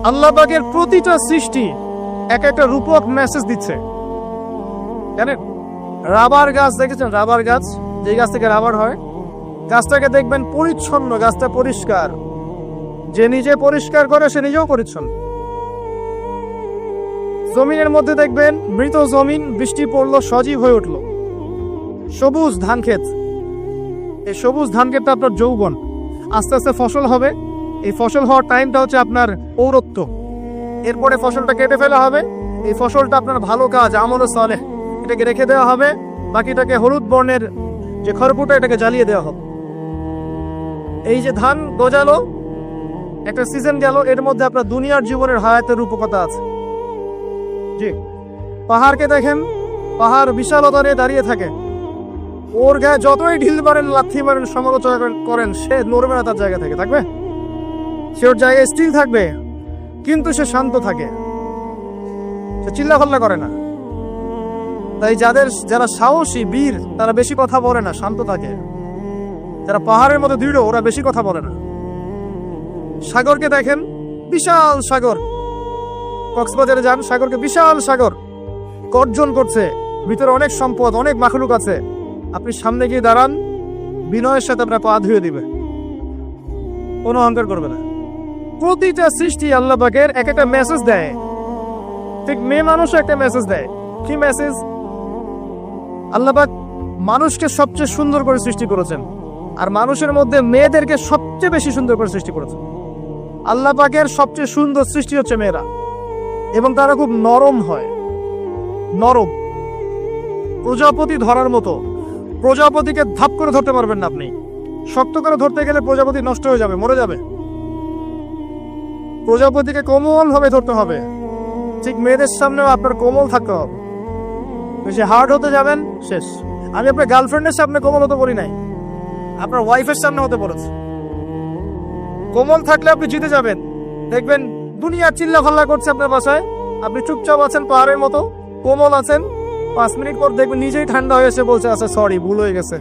আল্লাহ পাকের প্রতিটা সৃষ্টি এক একটা রূপক মেসেজ দিচ্ছে। জানেন, রাবার গাছ দেখেছেন? রাবার গাছ, যে গাছ থেকে রাবার হয়, গাছটাকে দেখবেন পরিচ্ছন্ন, গাছটা পরিষ্কার। যে নিজে পরিষ্কার করে সে নিজেও পরিচ্ছন্ন। জমিনের মধ্যে দেখবেন মৃত জমিন, বৃষ্টি পড়লো, সজীব হয়ে উঠলো। সবুজ ধান ক্ষেত, এই সবুজ ধান ক্ষেতটা আপনার যৌবন, আস্তে আস্তে ফসল হবে। এই ফসল হওয়ার টাইমটা হচ্ছে আপনার পৌরত্ব। এরপরে ফসলটা কেটে ফেলা হবে। এই ফসলটা আপনার ভালো কাজ, আমলে সালেহ, এটাকে রেখে দেওয়া হবে। বাকিটাকে হলুদ বর্ণের যে খড়কুটা, এটাকে জ্বালিয়ে দেওয়া হবে। এই যে ধান গজালো, একটা সিজন গেল, এর মধ্যে আপনার দুনিয়ার জীবনের হায়াতের রূপকথা আছে। জি, পাহাড়কে দেখেন, পাহাড় বিশালতা নিয়ে দাঁড়িয়ে থাকে। ওর গায়ে যতই ঢিল মারেন, লাথি মারেন, সমালোচনা করেন, সে নড়বে না তার জায়গা থেকে, থাকবে, সে ওর জায়গায় স্থির থাকবে। কিন্তু সে শান্ত থাকে, সে চিল্লাফাল্লা করে না। তাই যারা সাহসী বীর, তারা বেশি কথা বলে না, শান্ত থাকে। যারা পাহাড়ের মধ্যে দৃঢ়, ওরা বেশি কথা বলে না। সাগরকে দেখেন, বিশাল সাগর, কক্সবাজারে যান, সাগরকে বিশাল সাগর গর্জন করছে, ভিতরে অনেক সম্পদ, অনেক মাখলুক আছে। আপনি সামনে গিয়ে দাঁড়ান, বিনয়ের সাথে আপনার পা ধুয়ে দিবে, কোনো অহংকার করবে না। প্রতিটা সৃষ্টি আল্লাহ পাকের এক একটা মেসেজ দেয়। ঠিক মেয়ে মানুষও একটা মেসেজ দেয়। কি মেসেজ? আল্লাহ পাক মানুষকে সবচেয়ে সুন্দর করে সৃষ্টি করেছেন, আর মানুষের মধ্যে মেয়েদেরকে সবচেয়ে বেশি সুন্দর করে সৃষ্টি করেছেন। আল্লাহ পাকের সবচেয়ে সুন্দর সৃষ্টি হচ্ছে মেয়েরা, এবং তারা খুব নরম হয়, নরম, প্রজাপতি ধরার মতো। প্রজাপতিকে ধাপ করে ধরতে পারবেন না আপনি, শক্ত করে ধরতে গেলে প্রজাপতি নষ্ট হয়ে যাবে, মরে যাবে। প্রজাপতিকে কোমল ভাবে ধরতে হবে। ঠিক মেয়েদের সামনেও আপনার কোমল থাকতে হবে। বেশি হার্ড হতে যাবেন, শেষ। আমি আপনার গার্লফ্রেন্ডের সামনে কোমল হতে বলি নাই, আপনার ওয়াইফের সামনে হতে বলেছি। কোমল থাকলে আপনি জিতে যাবেন। দেখবেন দুনিয়া চিল্লা ফাল্লা করছে আপনার বাসায়, আপনি চুপচাপ আছেন, পাহাড়ের মতো কোমল আছেন। 5 মিনিট পর দেখবেন নিজেই ঠান্ডা হয়ে এসে বলছে, আচ্ছা সরি, ভুল হয়ে গেছে।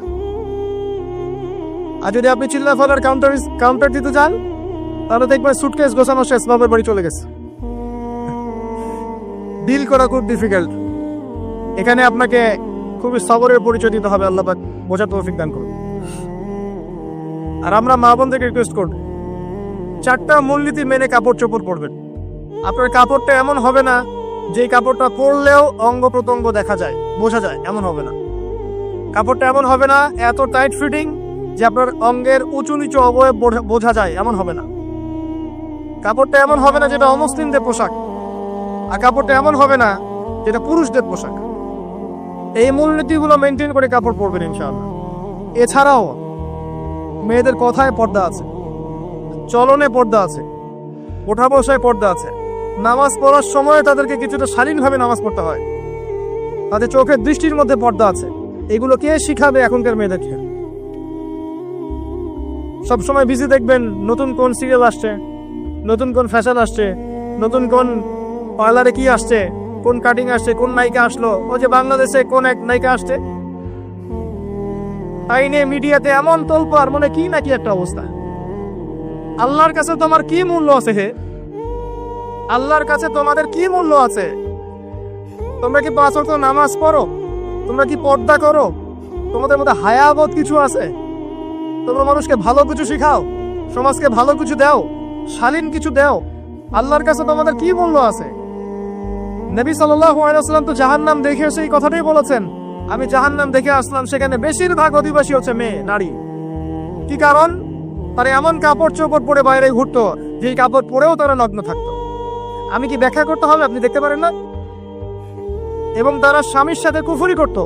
আর যদি আপনি চিল্লা ফাল্লার কাউন্টার দিতে যান, তাহলে দেখবেন সুটকেস গোছানো শেষ, বাবার বাড়ি চলে গেছে। ডিল করা খুব ডিফিকাল্ট। এখানে আপনাকে খুবই সবরের পরিচয় দিতে হবে। আল্লাহ পাক বোঝার তৌফিক দান করুন। আর আমরা মা বোনদেরকে রিকোয়েস্ট করব, 4টা মূলনীতি মেনে কাপড় চোপড় পরবেন। আপনার কাপড়টা এমন হবে না যে কাপড়টা পরলেও অঙ্গ প্রত্যঙ্গ দেখা যায়, বোঝা যায়, এমন হবে না। কাপড়টা এমন হবে না এত টাইট ফিটিং যে আপনার অঙ্গের উঁচু নিচু অবয়ব বোঝা যায়, এমন হবে না। কাপড়টা এমন হবে না যেটা অমুসলিমদের পোশাক, আর কাপড়টা এমন হবে না যেটা পুরুষদের পোশাক। এই মূলনীতিগুলো মেনটেন করে কাপড় পরবেন ইনশাআল্লাহ। এছাড়াও মেয়েদের কথায় পর্দা আছে, চলনে পর্দা আছে, ওঠা বসায় পর্দা আছে। নামাজ পড়ার সময় তাদেরকে কিছুটা শালীনভাবে নামাজ পড়তে হয়। তাদের চোখের দৃষ্টির মধ্যে পর্দা আছে। এগুলো কে শিখাবে এখনকার মেয়েদেরকে? সবসময় বিজি দেখবেন নতুন কোন সিরিয়াল আসছে, নতুন কোন ফ্যাশন আসছে, নতুন কোন পার্লারে কি আসছে, কোন কাটিং আসছে, কোন নায়িকা আসলো, ও যে বাংলাদেশে কোন এক নায়িকা আসছে, তাই নিয়ে মিডিয়াতে এমন তোলপাড়, মনে কি নাকি একটা অবস্থা। আল্লাহর কাছে তোমার কি মূল্য আছে? হে, আল্লাহর কাছে তোমাদের কি মূল্য আছে? তোমরা কি 5 ওয়াক্ত নামাজ পড়ো? তোমরা কি পর্দা করো? তোমাদের মধ্যে হায়াবোধ কিছু আছে? তোমরা মানুষকে ভালো কিছু শিখাও, সমাজকে ভালো কিছু দাও, শালীন কিছু দাও। আল্লাহর কাছে তোমাদের কি মূল্য আছে? নবী সাল্লাল্লাহু আলাইহি ওয়াসাল্লাম তো জাহান্নাম দেখে এসে এই কথাটাই বলেছেন, আমি জাহান্নাম দেখে আসলাম, সেখানে বেশিরভাগ অধিবাসী হচ্ছে মেয়ে, নারী। কি কারণ? তারা এমন কাপড় চোপড় পরে বাইরে ঘুরতো, যে কাপড় পরেও তারা নগ্ন থাকতো। আমি কি ব্যাখ্যা করতে হবে? আপনি দেখতে পারেন না? এবং তারা স্বামীর সাথে কুফরি করত।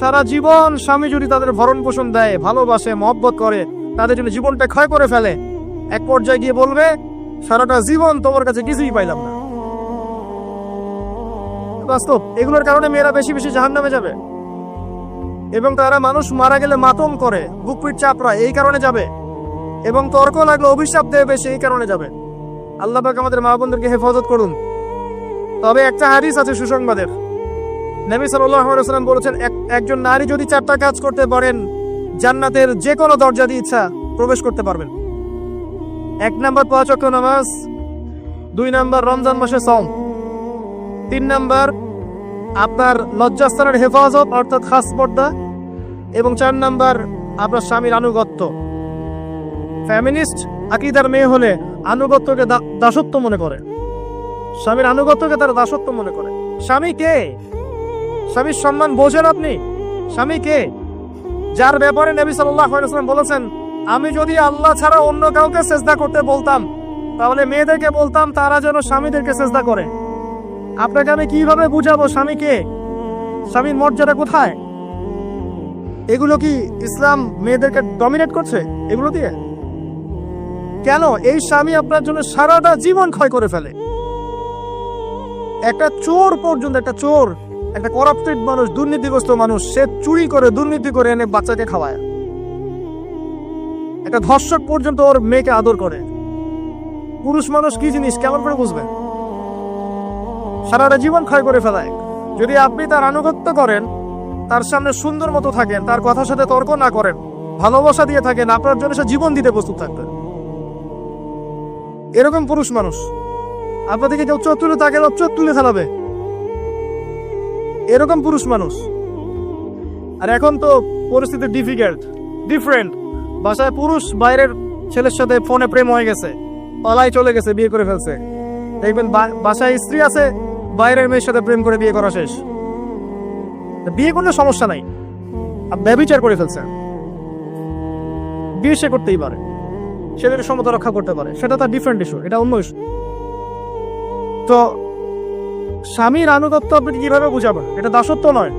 সারা জীবন স্বামী যদি তাদের ভরণ পোষণ দেয়, ভালোবাসে, মহব্বত করে, তাদের জন্য জীবনটা ক্ষয় করে ফেলে, এক পর্যায়ে গিয়ে বলবে, সারাটা জীবন তোমার কাছে কিছুই পাইলাম না। বাস্তব। এগুলোর কারণে মেয়েরা বেশি বেশি জাহান্নামে যাবে। এবং তারা মানুষ মারা গেলে মাতম করে, বুক পিঠ চাপড়ায়, এই কারণে যাবে। এবং তর্ক লাগলে অভিশাপ দেবে, সেই কারণে যাবে। আল্লাহ পাক আমাদের মা বোনদেরকে হেফাজত করুন। তবে একটা হাদিস আছে সুসংবাদের। নবী সাল্লাল্লাহু আলাইহি ওয়াসাল্লাম বলেছেন, একজন নারী যদি 4টা কাজ করতে পারেন, জান্নাতের যে কোনো দরজা দিয়ে ইচ্ছা প্রবেশ করতে পারবেন। 1 নাম্বার 5 ওয়াক্ত নামাজ, 2 নাম্বার রমজান মাসে সওম, 3 নাম্বার আপনার লজ্জাস্থানের হেফাজত অর্থাৎ খাস পর্দা, এবং 4 নাম্বার আপনার স্বামীর আনুগত্য। ফ্যামিনিস্ট আকীদার মেয়ে হলে আনুগত্যকে দাসত্ব মনে করে, স্বামীর আনুগত্যকে তারা দাসত্ব মনে করে। স্বামী কে? স্বামীর সম্মান বোঝেন আপনি? স্বামী কে? যার ব্যাপারে নবী সাল্লাল্লাহু আলাইহি ওয়াসাল্লাম বলেছেন, আমি যদি আল্লাহ ছাড়া অন্য কাউকে সেজদা করতে বলতাম তাহলে মেয়েদেরকে বলতাম তারা যেন স্বামীদেরকে সেজদা করে। আপনাকে আমি কিভাবে বুঝাবো স্বামীকে? স্বামীর মর্যাদা কোথায়? এগুলো কি ইসলাম মেয়েদেরকে ডমিনেট করছে এগুলো দিয়ে? কেন? এই স্বামী আপনার জন্য সারাটা জীবন ক্ষয় করে ফেলে। একটা চোর পর্যন্ত, একটা চোর, একটা করাপ্টেড মানুষ, দুর্নীতিগ্রস্ত মানুষ, সে চুরি করে দুর্নীতি করে এনে বাচ্চাকে খাওয়ায়। একটা ধর্ষক পর্যন্ত ওর মেয়েকে আদর করে। পুরুষ মানুষ কি জিনিস কেমন করে বুঝবেন? সারাটা জীবন ক্ষয় করে ফেলায়। যদি আপনি তার আনুগত্য করেন, তার সামনে সুন্দর মতো থাকেন, তার কথার সাথে তর্ক না করেন, ভালোবাসা দিয়ে থাকেন, আপনার জন্য সে জীবন দিতে প্রস্তুত থাকবে। এরকম পুরুষ মানুষ আপনাদেরকে কেউ চোখ তুলে তাকে চোখ তুলে ফেলাবে, এরকম পুরুষ মানুষ। আর এখন তো পরিস্থিতি ডিফারেন্ট। বাসায় পুরুষ বাইরের ছেলের সাথে ফোনে প্রেম হয়ে গেছে, পালাই চলে গেছে, বিয়ে করে ফেলছে। দেখবেন বাসায় স্ত্রী আছে, বাইরের মেয়ের সাথে প্রেম করে বিয়ে করা শেষ। বিয়ে করলে সমস্যা নাই, ব্যভিচার করে ফেলছে। বিয়ে সে করতেই পারে, সেদের সমতা রক্ষা করতে পারে, সেটা তার ডিফারেন্ট ইস্যু, এটা অন্য ইস্যু। তো স্বামীর আনুগত্য আপনি কিভাবে বুঝাবেন? এটা দাসত্ব নয়।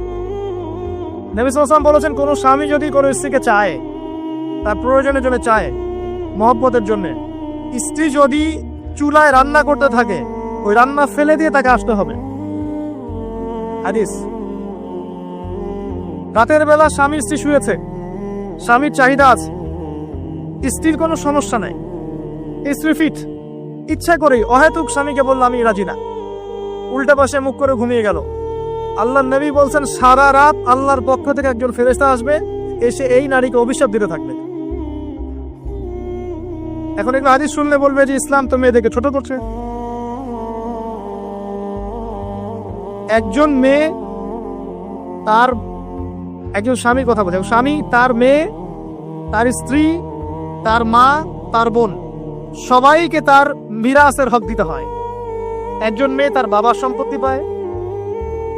নবী সাল্লাল্লাহু আলাইহি ওয়াসাল্লাম বলেছেন, কোন স্বামী যদি কোনো স্ত্রীকে চায়, তার প্রয়োজনের জন্য চায়, মহব্বতের জন্য, স্ত্রী যদি চুলায় রান্না করতে থাকে, ওই রান্না ফেলে দিয়ে তাকে আসতে হবে। হাদিস। রাতের বেলা স্বামী স্ত্রী শুয়েছে, স্বামীর চাহিদা আছে, স্ত্রীর কোনো সমস্যা নাই, স্ত্রী ফিট, ইচ্ছা করেই অহেতুক স্বামীকে বলল আমি রাজি না, উল্টা পাশে মুখ করে ঘুমিয়ে গেল। আল্লাহর নবী বলছেন, সারা রাত আল্লাহর পক্ষ থেকে একজন ফেরেশতা আসবে, এসে এই নারীকে অভিশাপ দিতে থাকবে। এখন এগুলো হাদিস শুনলে বলবে যে ইসলাম তো মেয়েদেরকে ছোট করছে। একজন মেয়ে তার একজন স্বামীর কথা বলছে, স্বামী তার মেয়ে, তার স্ত্রী, তার মা, তার বোন, সবাইকে তার মিরাসের হক দিতে হয়। একজন মেয়ে তার বাবার সম্পত্তি পায়,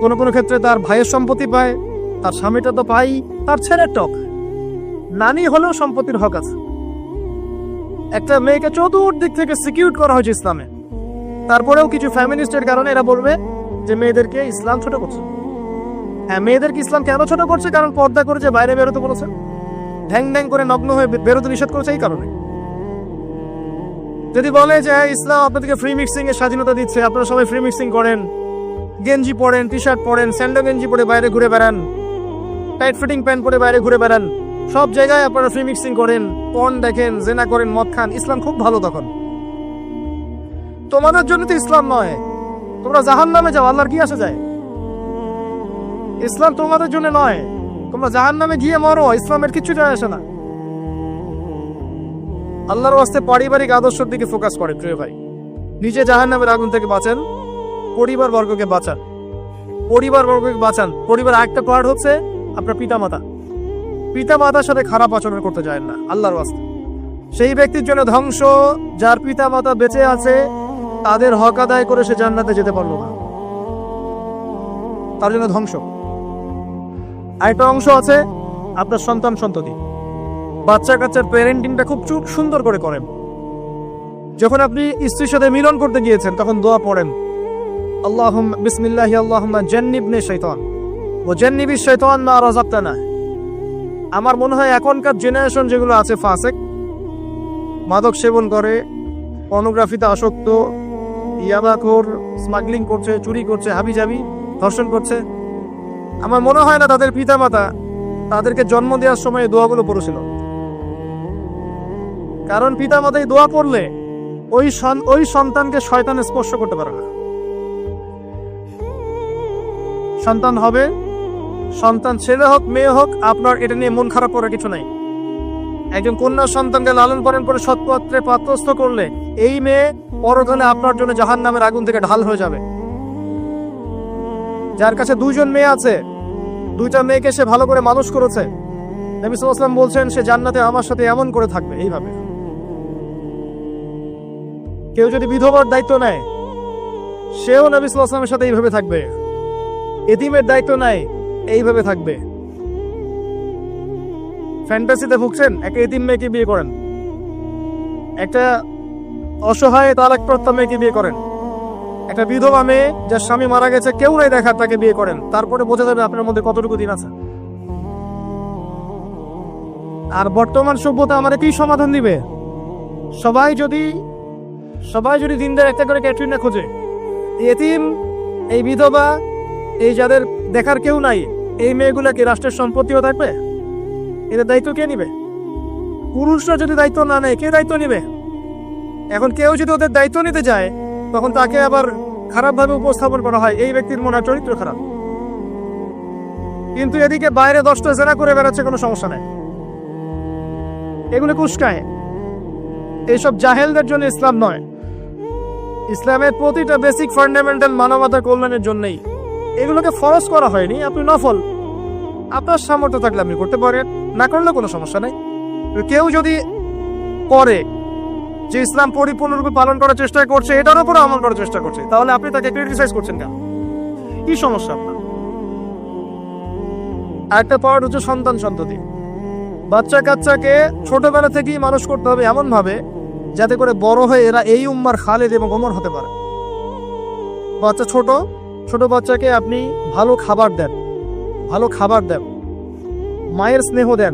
কোনো কোনো ক্ষেত্রে তার ভাইয়ের সম্পত্তি পায়, তার স্বামীটা তো পাই, তার ছেলের টক, নানি হলেও সম্পত্তির হক আছে। একটা মেয়েকে চতুর্দিক থেকে সিকিউর করা হয়েছে ইসলামে। তারপরেও কিছু ফ্যামিনিস্টের কারণে এরা বলবে যে মেয়েদেরকে ইসলাম ছোট করছে। হ্যাঁ, মেয়েদেরকে ইসলাম কেন ছোট করছে? কারণ পর্দা করে যে বাইরে বেরোতে বলেছে, ঢ্যাং ঢ্যাং করে নগ্ন হয়ে বেরোতে নিষেধ করেছে, এই কারণে। যদি বলে যে ইসলাম আপনাদেরকে ফ্রি মিক্সিং এর স্বাধীনতা দিচ্ছে, আপনারা সবাই ফ্রি মিক্সিং করেন, গেঞ্জি পরেন, টি শার্ট পরেন, স্যান্ডো গেঞ্জি পরে বাইরে ঘুরে বেড়ান, টাইট ফিটিং প্যান্ট পরে বাইরে ঘুরে বেড়ান, সব জায়গায় আপনারা ফ্রি মিক্সিং করেন, পর্ন দেখেন, জেনা করেন, মদ খান, ইসলাম খুব ভালো। তখন তোমাদের জন্য তো ইসলাম নয়, তোমরা জাহান্নামে যাও, আল্লাহর কি আসে যায়? ইসলাম তোমাদের জন্য নয়, তোমরা জাহান্নামে গিয়ে মরো, ইসলামের কিছু যায় আসে না। আল্লাহর ওয়াস্তে পারিবারিক আদর্শের দিকে ফোকাস করে প্রিয় ভাই। নিজে জাহান্নামের আগুন থেকে বাঁচেন, পরিবার বর্গকে বাঁচান, পরিবার একটা পার্ট হচ্ছে আপনার পিতামাতার সাথে খারাপ আচরণ করতে যায় না আল্লাহর ওয়াস্তে। সেই ব্যক্তির জন্য ধ্বংস যার পিতামাতা বেঁচে আছে, তাদের হক আদায় করে সে জান্নাতে যেতে পারলো না, তার জন্য ধ্বংস। আরেকটা অংশ আছে আপনার সন্ততি, বাচ্চা কাচ্চার প্যারেন্টিংটা খুব সুন্দর করে করেন। যখন আপনি স্ত্রীর সাথে মিলন করতে গিয়েছেন তখন দোয়া পড়েন, আল্লাহুম্মা বিসমিল্লাহি আল্লাহুম্মা জান্নিবনি শাইতান ওয়া জান্নিবিশ শাইতান মা রাযাকতানা। আমার মনে হয় এখনকার জেনারেশন যেগুলো আছে ফাসেক, মাদক সেবন করে, পর্নোগ্রাফিতে আসক্ত, ইয়াবাখোর, স্মাগলিং করছে, চুরি করছে, হাবিজাবি, ধর্ষণ করছে, আমার মনে হয় না তাদের পিতামাতা তাদেরকে জন্ম দেওয়ার সময় দোয়াগুলো পড়েছিল। কারণ পিতামাতা এই দোয়া পড়লে ওই সন্তানকে শয়তান স্পর্শ করতে পারে না। সন্তান হবে, সন্তান ছেলে হোক মেয়ে হোক, আপনার এটা নিয়ে মন খারাপ করার কিছু নাই। একজন কন্যা সন্তানকে লালন পালন করে সৎপাত্রে পাত্রস্থ করলে এই মেয়ে পরকালে আপনার জন্য জাহান্নামের আগুন থেকে ঢাল হয়ে যাবে। যার কাছে দুইজন মেয়ে আছে, দুইটা মেয়েকে সে ভালো করে মানুষ করেছে, নবী সাল্লাল্লাহু আলাইহি ওয়াসাল্লাম বলছেন সে জান্নাতে আমার সাথে এমন করে থাকবে। এইভাবে কেউ যদি বিধবার দায়িত্ব নেয়, সেও নবী সাল্লাল্লাহু আলাইহি ওয়াসাল্লামের সাথে এইভাবে থাকবে। এতিমের দায়িত্ব নেয়, এইভাবে থাকবে। ফ্যান্টাসিতে ভুগছেন, একটা এতিম মেয়েকে বিয়ে করেন, একটা অসহায় তালাকপ্রাপ্ত মেয়েকে বিয়ে করেন, একটা বিধবা মেয়ে যার স্বামী মারা গেছে, কেউ নাই দেখার, তাকে বিয়ে করেন, তারপরে বোঝা যাবে আপনার মধ্যে কতটুকু দিন আছে। আর বর্তমান সভ্যতা আমাদের কি সমাধান দিবে? সবাই যদি দিনদার একটা করে ক্যাটরিনা খোঁজে, এতিম, এই বিধবা, এই যাদের দেখার কেউ নাই, এই মেয়েগুলা কি রাষ্ট্রের সম্পত্তিও থাকবে? এদের দায়িত্ব কে নিবে? পুরুষরা যদি দায়িত্ব না নেয়, কে দায়িত্ব নিবে? এখন কেউ যদি ওদের দায়িত্ব নিতে যায়, তখন তাকে আবার খারাপভাবে উপস্থাপন করা হয়, এই ব্যক্তির মনে হয় চরিত্র খারাপ। কিন্তু এদিকে বাইরে 10টা জেনা করে বেড়াচ্ছে, কোনো সমস্যা নেই, এগুলো কুস্কায়। এইসব জাহেলদের জন্য ইসলাম নয়। ইসলামের প্রতিটা বেসিক ফান্ডামেন্টাল মানবতার কল্যাণের জন্যই এগুলোকে ফরজ করা হয়নি। আপনি নফল, আপনার সামর্থ্য থাকলে আপনি করতে পারেন, না করলে কোনো সমস্যা নেই। কেউ যদি করে যে ইসলাম পরিপূর্ণরূপে পালন করার চেষ্টা করছে, এটার উপর আমল করার চেষ্টা করছে, তাহলে আপনি তাকে ক্রিটিসাইজ করছেন কেন? কি সমস্যা আপনার? আরেকটা পয়েন্ট হচ্ছে সন্তান সন্ততি। বাচ্চা কাচ্চাকে ছোটবেলা থেকেই মানুষ করতে হবে এমন ভাবে যাতে করে বড় হয়ে এরা এই উম্মার খালেদ এবং ওমর হতে পারে। বাচ্চা ছোট বাচ্চাকে আপনি ভালো খাবার দেন, মায়ের স্নেহ দেন,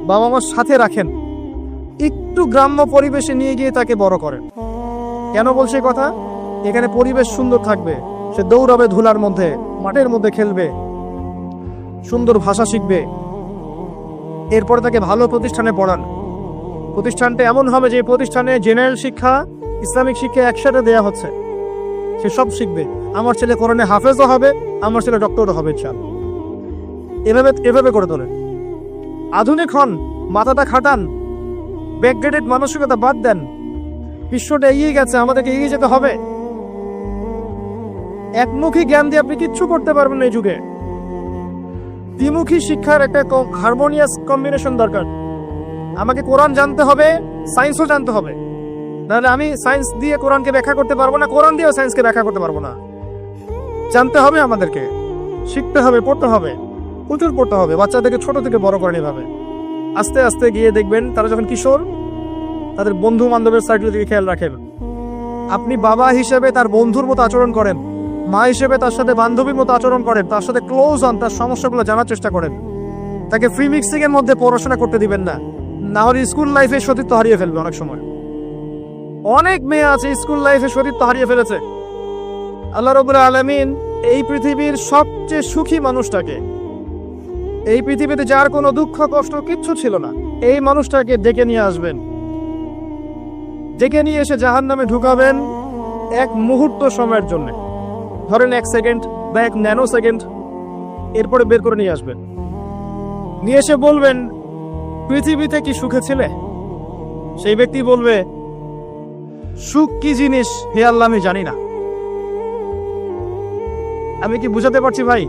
বাবা মার সাথে রাখেন, একটু গ্রাম্য পরিবেশে নিয়ে গিয়ে তাকে বড় করেন। কেন বলছে কথা? এখানে পরিবেশ সুন্দর থাকবে, সে দৌড়াবে, ধুলার মধ্যে, মাঠের মধ্যে খেলবে, সুন্দর ভাষা শিখবে। এরপরে তাকে ভালো প্রতিষ্ঠানে পড়ান। প্রতিষ্ঠানটা এমন হবে যে প্রতিষ্ঠানে জেনারেল শিক্ষা, ইসলামিক শিক্ষা একসাথে দেয়া হচ্ছে, সে সব শিখবে। আমার ছেলে কোরআনে হাফেজও হবে, আমার ছেলে ডক্টরও হবে, এভাবে করে তোলেন। আধুনিক হন, মাথাটা খাটান, ব্যাকগ্রেডেড মানসিকতা বাদ দেন। বিশ্বটা এগিয়ে গেছে, আমাদেরকে এগিয়ে যেতে হবে। একমুখী জ্ঞান দিয়ে আপনি কিচ্ছু করতে পারবেন না এই যুগে। দ্বিমুখী শিক্ষার একটা হারমোনিয়াস কম্বিনেশন দরকার। আমাকে কোরআন জানতে হবে, সায়েন্সও জানতে হবে, নাহলে আমি সায়েন্স দিয়ে কোরআনকে ব্যাখ্যা করতে পারবো না, কোরআন দিয়েও সায়েন্সকে ব্যাখ্যা করতে পারবো না। জানতে হবে, আমাদেরকে শিখতে হবে, পড়তে হবে, প্রচুর পড়তে হবে। বাচ্চাদেরকে ছোট থেকে বড় করেন এভাবে। আস্তে আস্তে গিয়ে দেখবেন তারা যখন কিশোর, তাদের বন্ধু বান্ধবের সার্কেল দিকে খেয়াল রাখেন। আপনি বাবা হিসেবে তার বন্ধুর মতো আচরণ করেন, মা হিসেবে তার সাথে বান্ধবীর মতো আচরণ করেন, তার সাথে ক্লোজ হন, তার সমস্যাগুলো জানার চেষ্টা করেন। তাকে ফ্রি মিক্সিং এর মধ্যে পড়াশোনা করতে দিবেন না, না হলে স্কুল লাইফে সতীত্ব হারিয়ে ফেলবে। অনেক সময় অনেক মেয়ে আছে স্কুল লাইফে সতীত্ব হারিয়ে ফেলেছে। আল্লাহ রাব্বুল আলামিন এই পৃথিবীর সবচেয়ে সুখী মানুষটাকে, এই পৃথিবীতে যার কোনো দুঃখ কষ্ট কিচ্ছু ছিল না, এই মানুষটাকে ডেকে নিয়ে আসবেন, ডেকে নিয়ে এসে জাহান্নামে ঢুকাবেন এক মুহূর্ত সময়ের জন্য, ধরেন 1 সেকেন্ড বা 1 ন্যানো সেকেন্ড। এরপরে বের করে নিয়ে আসবেন, নিয়ে এসে বলবেন পৃথিবীতে কি সুখে ছিলে? সেই ব্যক্তি বলবে সুখ কি জিনিস হে আল্লাহ আমি জানি না। আমি কি বুঝাতে পারছি ভাই?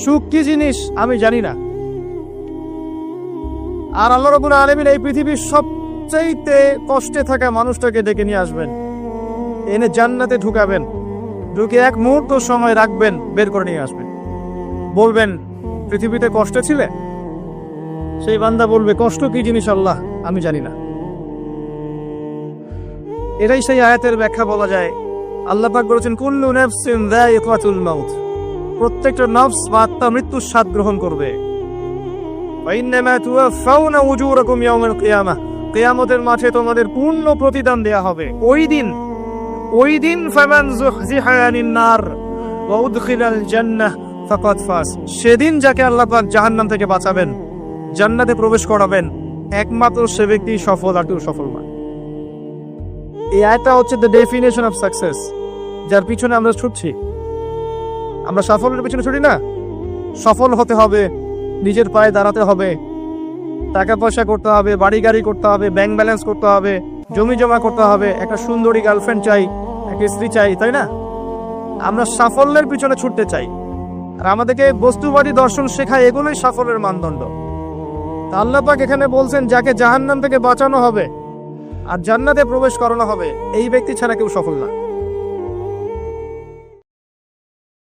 সুখ কি জিনিস আমি জানি না। আর আল্লাহ রাব্বুল আলামিন এই পৃথিবীর সবচাইতে কষ্টে থাকা মানুষটাকে ডেকে নিয়ে আসবেন, এনে জান্নাতে ঢুকাবেন, ঢুকে 1 মুহূর্ত সময় রাখবেন, বের করে নিয়ে আসবেন। বলবেন পৃথিবীতে কষ্টে ছিলে? সেই বান্দা বলবে কষ্ট কি জিনিস আল্লাহ আমি জানি না। এটাই সেই আয়াতের ব্যাখ্যা বলা যায়। আল্লাহ পাক বলেছেন কুল্লু নাফসিন যায়িকাতুল মাউত, প্রত্যেকটা নফস বা আত্মা মৃত্যুর স্বাদ গ্রহণ করবে। ওয়া ইন্নামা তুওয়াফাউনা উজুরাকুম ইয়াউমাল কিয়ামাহ, কিয়ামতের মাঠে তোমাদের পূর্ণ প্রতিদান দেয়া হবে। ওই দিন ফামান যুহজিহা আনিন নার ওয়া উদখিলাল জান্নাহ ফাকাদ ফাজ, সেদিন যাকে আল্লাহ পাক জাহান্নাম থেকে বাঁচাবেন, জান্নাতে প্রবেশ করাবেন, একমাত্র সে ব্যক্তি সফল, আর কেউ সফল নয়। এই আয়াতটা হচ্ছে দ্য ডেফিনেশন অফ সাকসেস, যার পিছনে আমরা ছুটছি। আমরা সাফল্যের পিছনে ছুটি না। সফল হতে হবে, নিজের পায়ে দাঁড়াতে হবে, টাকা পয়সা করতে হবে, বাড়ি গাড়ি করতে হবে, ব্যাংক ব্যালেন্স করতে হবে, জমি জমা করতে হবে, একটা সুন্দরী গার্লফ্রেন্ড চাই, একটা স্ত্রী চাই, তাই না? আমরা সাফল্যের পিছনে ছুটতে চাই, আর আমাদেরকে বস্তুবাদী দর্শন শেখায়, এগুলোই সাফল্যের মানদণ্ড। তা আল্লাহ পাক এখানে বলছেন, যাকে জাহান্নাম থেকে বাঁচানো হবে আর জান্নাতে প্রবেশ করানো হবে, এই ব্যক্তি ছাড়া কেউ সফল না।